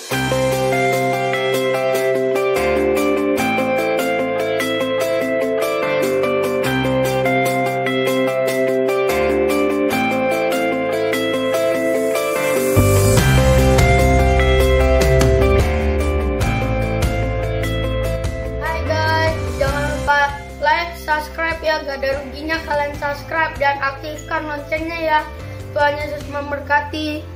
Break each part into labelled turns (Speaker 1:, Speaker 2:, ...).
Speaker 1: Subscribe ya, gak ada ruginya kalian subscribe dan aktifkan loncengnya ya. Tuhan Yesus memberkati.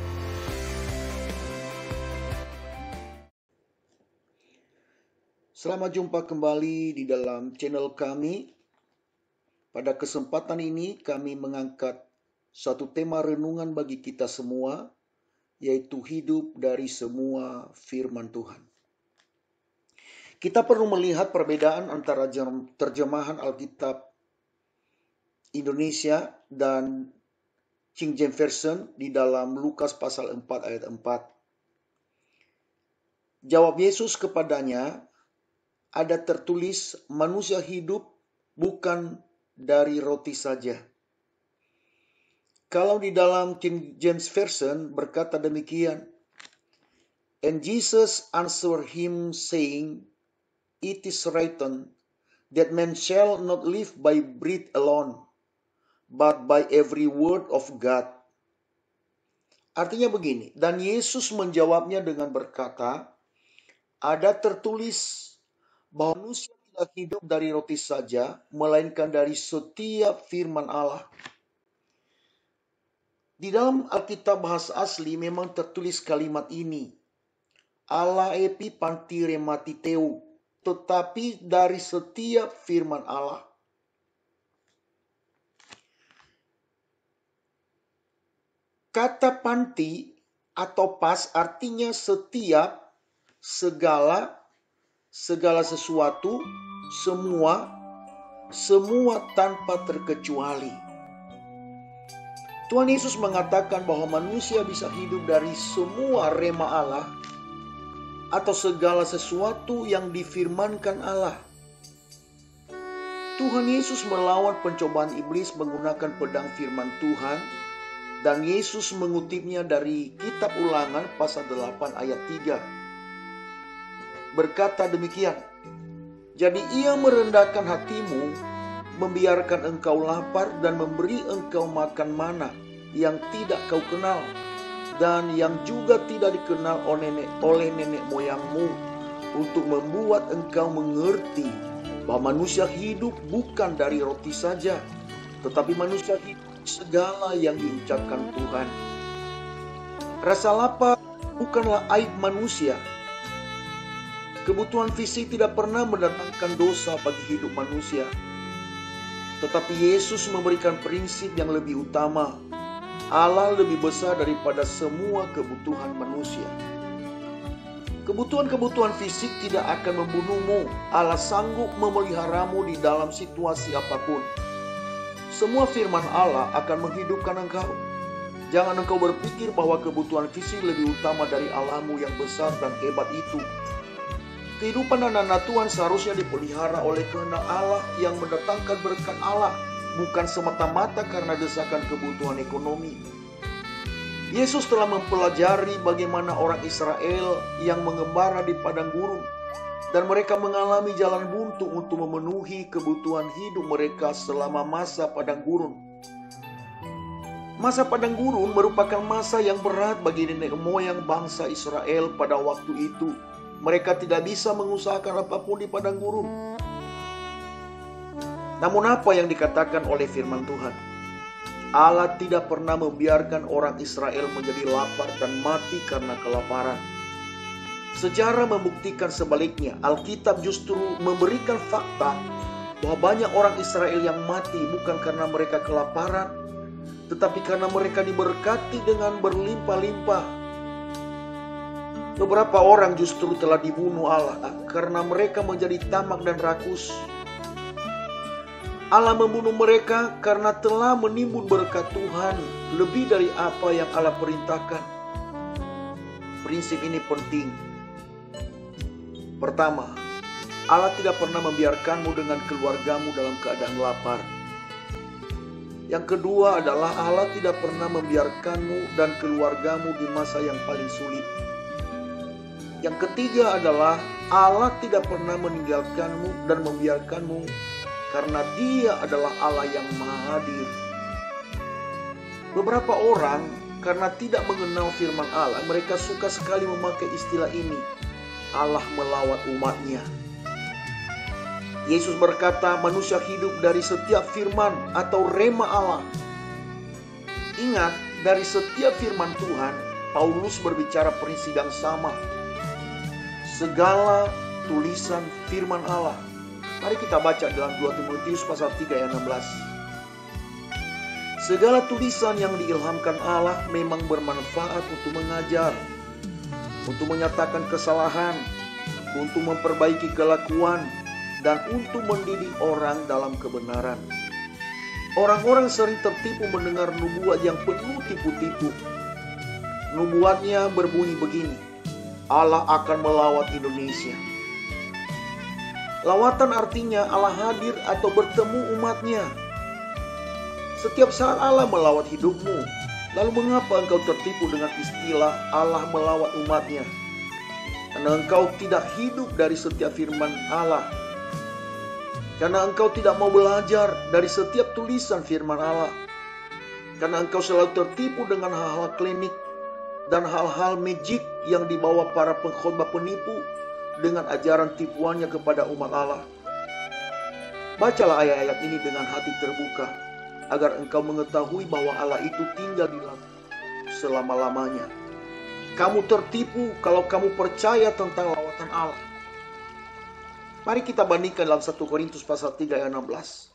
Speaker 2: Selamat jumpa kembali di dalam channel kami. Pada kesempatan ini kami mengangkat satu tema renungan bagi kita semua, yaitu hidup dari semua firman Tuhan. Kita perlu melihat perbedaan antara terjemahan Alkitab Indonesia dan King James Version di dalam Lukas pasal 4 ayat 4. Jawab Yesus kepadanya, ada tertulis manusia hidup bukan dari roti saja. Kalau di dalam King James Version berkata demikian, And Jesus answered him saying, It is written that man shall not live by bread alone, but by every word of God. Artinya begini, dan Yesus menjawabnya dengan berkata, ada tertulis bahwa manusia tidak hidup dari roti saja, melainkan dari setiap firman Allah. Di dalam Alkitab bahasa asli memang tertulis kalimat ini, Allah epi panti rematiteu, tetapi dari setiap firman Allah. Kata panti atau pas artinya setiap, segala sesuatu, semua tanpa terkecuali. Tuhan Yesus mengatakan bahwa manusia bisa hidup dari semua rema Allah atau segala sesuatu yang difirmankan Allah. Tuhan Yesus melawan pencobaan iblis menggunakan pedang firman Tuhan, dan Yesus mengutipnya dari kitab Ulangan pasal 8 ayat 3. Berkata demikian, jadi ia merendahkan hatimu, membiarkan engkau lapar dan memberi engkau makan mana yang tidak kau kenal, dan yang juga tidak dikenal oleh nenek moyangmu, untuk membuat engkau mengerti bahwa manusia hidup bukan dari roti saja, tetapi manusia hidup segala yang diucapkan Tuhan. Rasa lapar bukanlah aib manusia. Kebutuhan fisik tidak pernah mendatangkan dosa bagi hidup manusia. Tetapi Yesus memberikan prinsip yang lebih utama. Allah lebih besar daripada semua kebutuhan manusia. Kebutuhan-kebutuhan fisik tidak akan membunuhmu. Allah sanggup memeliharamu di dalam situasi apapun. Semua firman Allah akan menghidupkan engkau. Jangan engkau berpikir bahwa kebutuhan fisik lebih utama dari Allahmu yang besar dan hebat itu. Kehidupan anak-anak Tuhan seharusnya dipelihara oleh kehendak Allah yang mendatangkan berkat Allah, bukan semata-mata karena desakan kebutuhan ekonomi. Yesus telah mempelajari bagaimana orang Israel yang mengembara di padang gurun, dan mereka mengalami jalan buntu untuk memenuhi kebutuhan hidup mereka selama masa padang gurun. Masa padang gurun merupakan masa yang berat bagi nenek moyang bangsa Israel pada waktu itu. Mereka tidak bisa mengusahakan apapun di padang gurun. Namun apa yang dikatakan oleh firman Tuhan? Allah tidak pernah membiarkan orang Israel menjadi lapar dan mati karena kelaparan. Sejarah membuktikan sebaliknya. Alkitab justru memberikan fakta bahwa banyak orang Israel yang mati bukan karena mereka kelaparan, tetapi karena mereka diberkati dengan berlimpah-limpah. Beberapa orang justru telah dibunuh Allah karena mereka menjadi tamak dan rakus. Allah membunuh mereka karena telah menimbun berkat Tuhan lebih dari apa yang Allah perintahkan. Prinsip ini penting. Pertama, Allah tidak pernah membiarkanmu dengan keluargamu dalam keadaan lapar. Yang kedua adalah Allah tidak pernah membiarkanmu dan keluargamu di masa yang paling sulit. Yang ketiga adalah Allah tidak pernah meninggalkanmu dan membiarkanmu karena Dia adalah Allah yang Maha Hadir. Beberapa orang karena tidak mengenal firman Allah, mereka suka sekali memakai istilah ini, Allah melawat umatnya. Yesus berkata, manusia hidup dari setiap firman atau rema Allah. Ingat, dari setiap firman Tuhan, Paulus berbicara prinsip yang sama. Segala tulisan firman Allah. Mari kita baca dalam 2 Timotius pasal 3 ayat 16. Segala tulisan yang diilhamkan Allah memang bermanfaat untuk mengajar, untuk menyatakan kesalahan, untuk memperbaiki kelakuan, dan untuk mendidik orang dalam kebenaran. Orang-orang sering tertipu mendengar nubuat yang penuh tipu-tipu. Nubuatnya berbunyi begini, Allah akan melawat Indonesia. Lawatan artinya Allah hadir atau bertemu umatnya. Setiap saat Allah melawat hidupmu. Lalu mengapa engkau tertipu dengan istilah Allah melawat umatnya? Karena engkau tidak hidup dari setiap firman Allah. Karena engkau tidak mau belajar dari setiap tulisan firman Allah. Karena engkau selalu tertipu dengan hal-hal klinik dan hal-hal magic yang dibawa para pengkhotbah penipu dengan ajaran tipuannya kepada umat Allah. Bacalah ayat-ayat ini dengan hati terbuka, agar engkau mengetahui bahwa Allah itu tinggal di dalam selama-lamanya. Kamu tertipu kalau kamu percaya tentang lawatan Allah. Mari kita bandingkan dalam 1 Korintus pasal 3 ayat 16.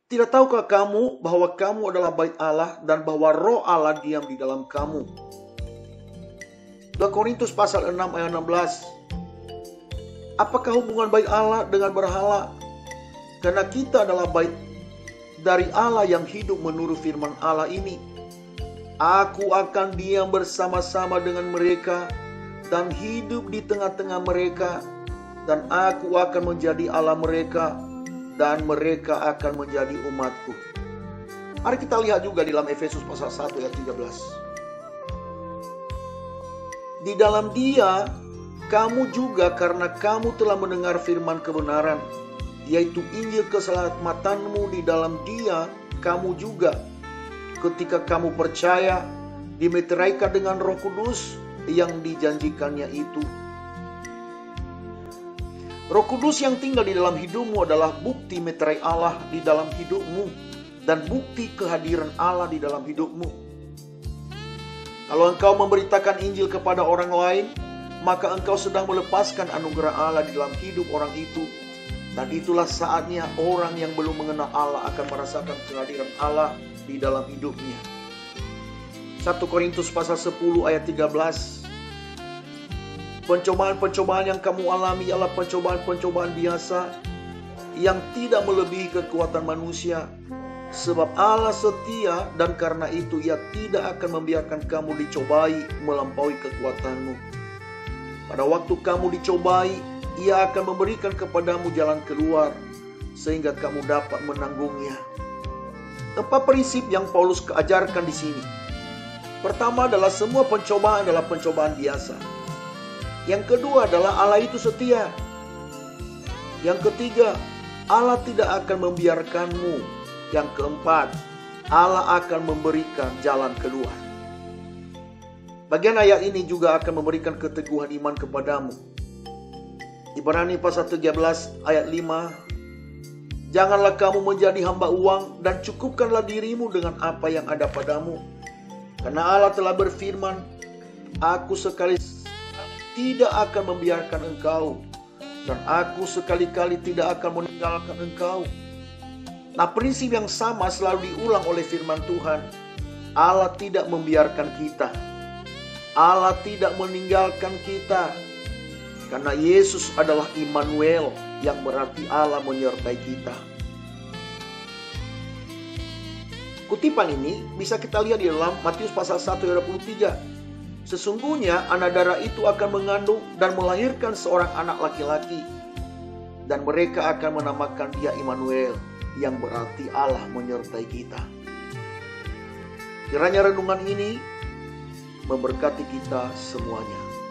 Speaker 2: Tidak tahukah kamu bahwa kamu adalah bait Allah dan bahwa roh Allah diam di dalam kamu? 2 Korintus pasal 6 ayat 16. Apakah hubungan bait Allah dengan berhala? Karena kita adalah bait dari Allah yang hidup menurut firman Allah ini. Aku akan diam bersama-sama dengan mereka dan hidup di tengah-tengah mereka, dan aku akan menjadi Allah mereka, dan mereka akan menjadi umatku. Mari kita lihat juga di dalam Efesus pasal 1 ayat 13. Di dalam Dia, kamu juga karena kamu telah mendengar firman kebenaran, yaitu Injil keselamatanmu. Di dalam Dia, kamu juga, ketika kamu percaya, dimeteraikan dengan Roh Kudus yang dijanjikannya itu. Roh Kudus yang tinggal di dalam hidupmu adalah bukti meterai Allah di dalam hidupmu dan bukti kehadiran Allah di dalam hidupmu. Kalau engkau memberitakan Injil kepada orang lain, maka engkau sedang melepaskan anugerah Allah di dalam hidup orang itu. Dan itulah saatnya orang yang belum mengenal Allah akan merasakan kehadiran Allah di dalam hidupnya. 1 Korintus pasal 10 ayat 13. Pencobaan-pencobaan yang kamu alami adalah pencobaan-pencobaan biasa yang tidak melebihi kekuatan manusia. Sebab Allah setia dan karena itu Ia tidak akan membiarkan kamu dicobai melampaui kekuatanmu. Pada waktu kamu dicobai, Ia akan memberikan kepadamu jalan keluar sehingga kamu dapat menanggungnya. 4 prinsip yang Paulus ajarkan di sini. Pertama adalah semua pencobaan adalah pencobaan biasa. Yang kedua adalah Allah itu setia. Yang ketiga, Allah tidak akan membiarkanmu. Yang keempat, Allah akan memberikan jalan keluar. Bagian ayat ini juga akan memberikan keteguhan iman kepadamu. Ibrani pasal 13 ayat 5. Janganlah kamu menjadi hamba uang dan cukupkanlah dirimu dengan apa yang ada padamu. Karena Allah telah berfirman, Aku sekali tidak akan membiarkan engkau, dan aku sekali-kali tidak akan meninggalkan engkau. Nah, prinsip yang sama selalu diulang oleh firman Tuhan. Allah tidak membiarkan kita. Allah tidak meninggalkan kita. Karena Yesus adalah Immanuel, yang berarti Allah menyertai kita. Kutipan ini bisa kita lihat di dalam Matius pasal 1 ayat 23. Sesungguhnya anak darah itu akan mengandung dan melahirkan seorang anak laki-laki, dan mereka akan menamakan dia Immanuel, yang berarti Allah menyertai kita. Kiranya renungan ini memberkati kita semuanya.